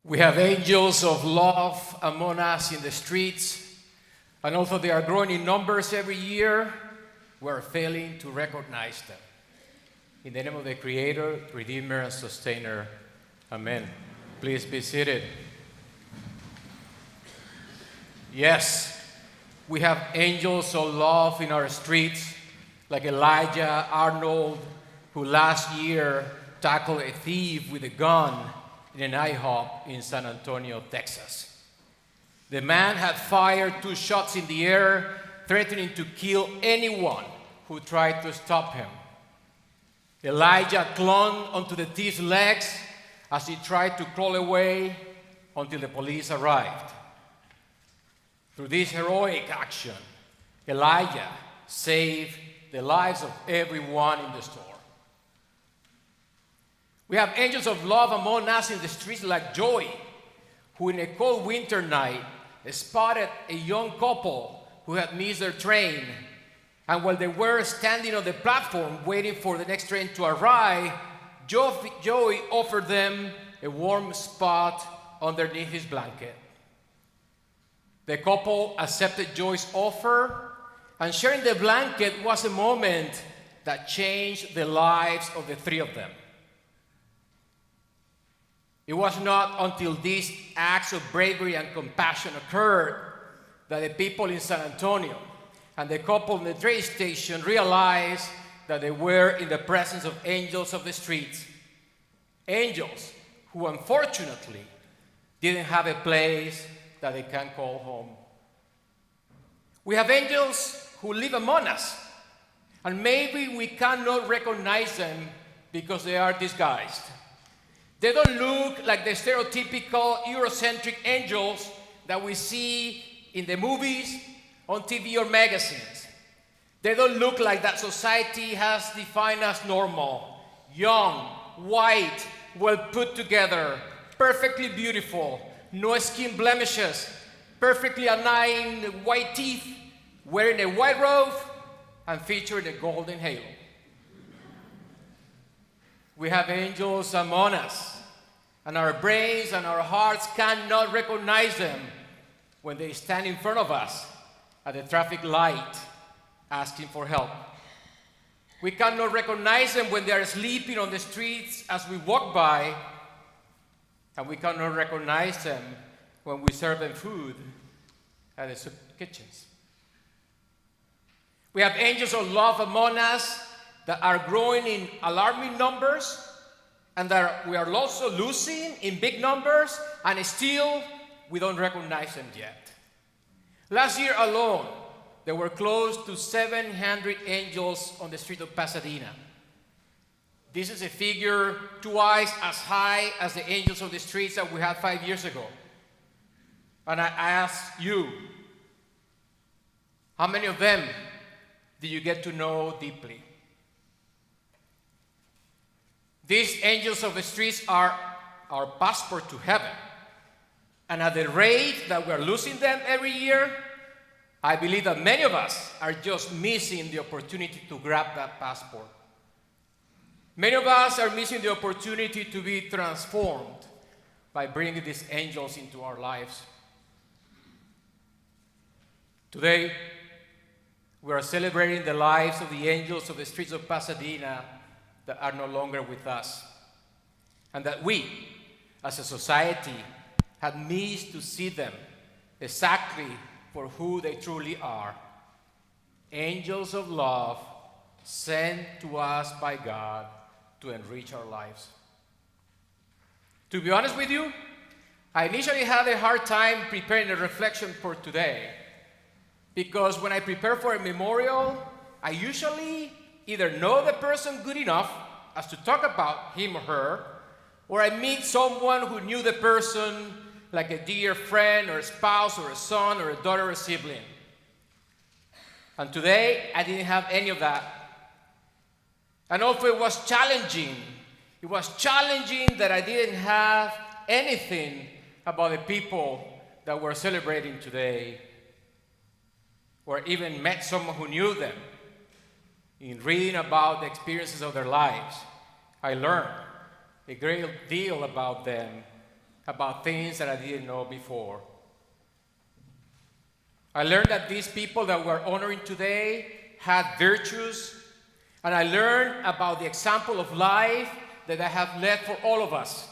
We have angels of love among us in the streets, and although they are growing in numbers every year, we're failing to recognize them. In the name of the Creator, Redeemer, and Sustainer, Amen. Please be seated. Yes, we have angels of love in our streets, like Elijah Arnold, who last year tackled a thief with a gun in an IHOP in San Antonio, Texas. The man had fired 2 shots in the air, threatening to kill anyone who tried to stop him. Elijah clung onto the thief's legs as he tried to crawl away until the police arrived. Through this heroic action, Elijah saved the lives of everyone in the store. We have angels of love among us in the streets like Joey, who in a cold winter night spotted a young couple who had missed their train. And while they were standing on the platform waiting for the next train to arrive, Joey offered them a warm spot underneath his blanket. The couple accepted Joey's offer, and sharing the blanket was a moment that changed the lives of the 3 of them. It was not until these acts of bravery and compassion occurred that the people in San Antonio and the couple in the train station realized that they were in the presence of angels of the streets. Angels who unfortunately didn't have a place that they can call home. We have angels who live among us, and maybe we cannot recognize them because they are disguised. They don't look like the stereotypical Eurocentric angels that we see in the movies, on TV or magazines. They don't look like that society has defined as normal, young, white, well put together, perfectly beautiful, no skin blemishes, perfectly aligned white teeth, wearing a white robe, and featuring a golden halo. We have angels among us, and our brains and our hearts cannot recognize them when they stand in front of us at the traffic light asking for help. We cannot recognize them when they are sleeping on the streets as we walk by, and we cannot recognize them when we serve them food at the soup kitchens. We have angels of love among us that are growing in alarming numbers, and that we are also losing in big numbers, and still we don't recognize them yet. Last year alone, there were close to 700 angels on the street of Pasadena. This is a figure twice as high as the angels of the streets that we had 5 years ago. And I ask you, how many of them did you get to know deeply? These angels of the streets are our passport to heaven. And at the rate that we're losing them every year, I believe that many of us are just missing the opportunity to grab that passport. Many of us are missing the opportunity to be transformed by bringing these angels into our lives. Today, we are celebrating the lives of the angels of the streets of Pasadena that are no longer with us, and that we, as a society, had missed to see them exactly for who they truly are. Angels of love sent to us by God to enrich our lives. To be honest with you, I initially had a hard time preparing a reflection for today, because when I prepare for a memorial, I usually either know the person good enough as to talk about him or her, or I meet someone who knew the person, like a dear friend or a spouse or a son or a daughter or a sibling. And today, I didn't have any of that. And also it was challenging. It was challenging that I didn't have anything about the people that we're celebrating today, or even met someone who knew them. In reading about the experiences of their lives, I learned a great deal about them about things that I didn't know before. I learned that these people that we're honoring today had virtues, and I learned about the example of life that I have led for all of us.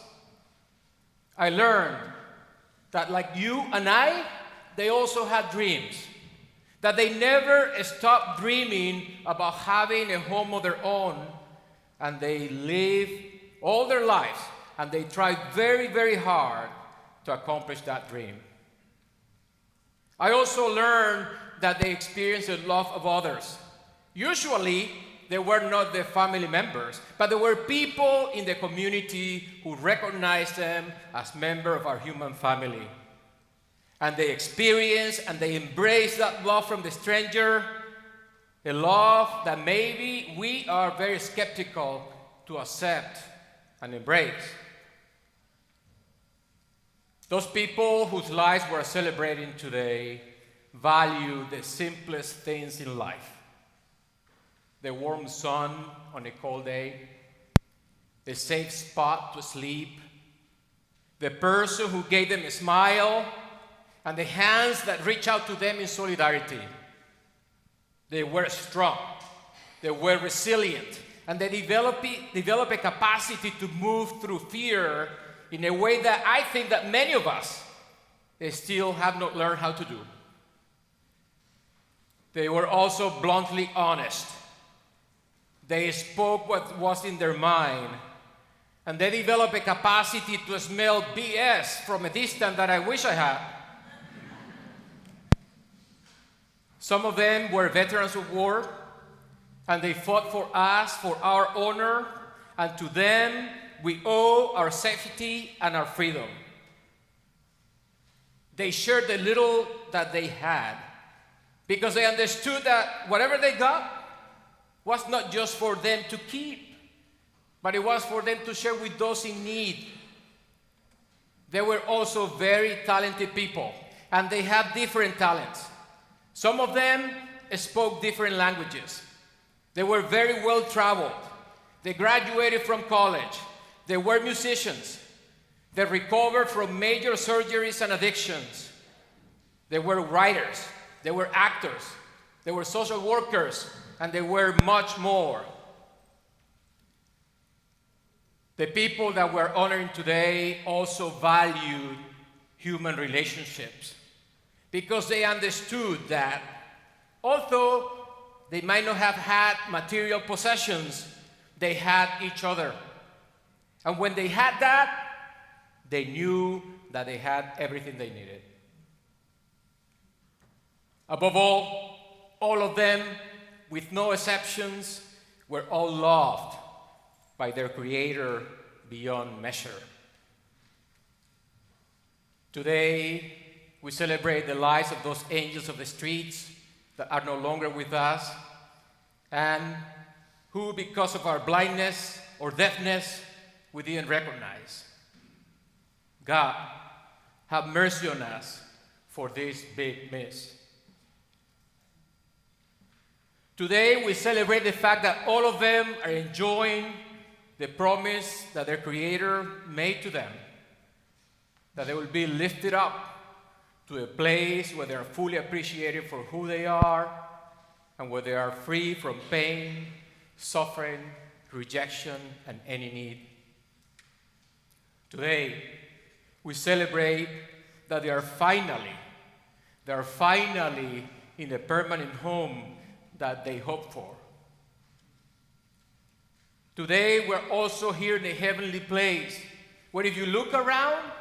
I learned that like you and I, they also had dreams, that they never stopped dreaming about having a home of their own, and they lived all their lives, and they tried very, very hard to accomplish that dream. I also learned that they experienced the love of others. Usually, they were not their family members, but there were people in the community who recognized them as members of our human family. And they experienced and they embraced that love from the stranger, a love that maybe we are very skeptical to accept and embrace. Those people whose lives we're celebrating today value the simplest things in life. The warm sun on a cold day, a safe spot to sleep, the person who gave them a smile, and the hands that reach out to them in solidarity. They were strong, they were resilient, and they develop a capacity to move through fear in a way that I think that many of us still have not learned how to do. They were also bluntly honest. They spoke what was in their mind, and they developed a capacity to smell BS from a distance that I wish I had. Some of them were veterans of war, and they fought for us, for our honor, and to them we owe our safety and our freedom. They shared the little that they had because they understood that whatever they got was not just for them to keep, but it was for them to share with those in need. They were also very talented people, and they had different talents. Some of them spoke different languages. They were very well traveled. They graduated from college. They were musicians. They recovered from major surgeries and addictions. They were writers. They were actors. They were social workers. And they were much more. The people that we're honoring today also valued human relationships because they understood that although they might not have had material possessions, they had each other. And when they had that, they knew that they had everything they needed. Above all of them, with no exceptions, were all loved by their Creator beyond measure. Today, we celebrate the lives of those angels of the streets that are no longer with us and who, because of our blindness or deafness, we didn't recognize. God, have mercy on us for this big miss. Today, we celebrate the fact that all of them are enjoying the promise that their Creator made to them, that they will be lifted up to a place where they are fully appreciated for who they are and where they are free from pain, suffering, rejection, and any need. Today, we celebrate that they are finally in the permanent home that they hope for. Today, we're also here in a heavenly place where if you look around,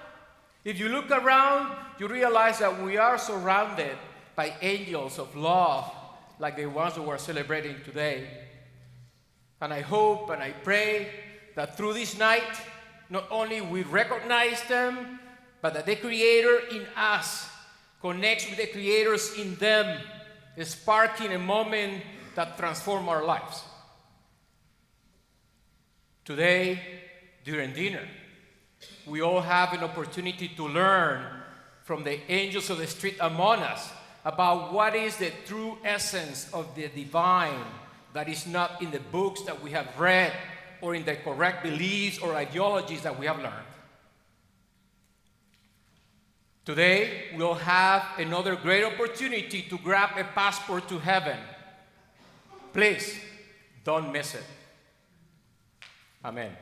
you realize that we are surrounded by angels of love like the ones that we're celebrating today. And I hope and I pray that through this night, not only we recognize them, but that the Creator in us connects with the creators in them, sparking a moment that transforms our lives. Today, during dinner, we all have an opportunity to learn from the angels of the street among us about what is the true essence of the divine that is not in the books that we have read or in the correct beliefs or ideologies that we have learned. Today, we'll have another great opportunity to grab a passport to heaven. Please, don't miss it. Amen.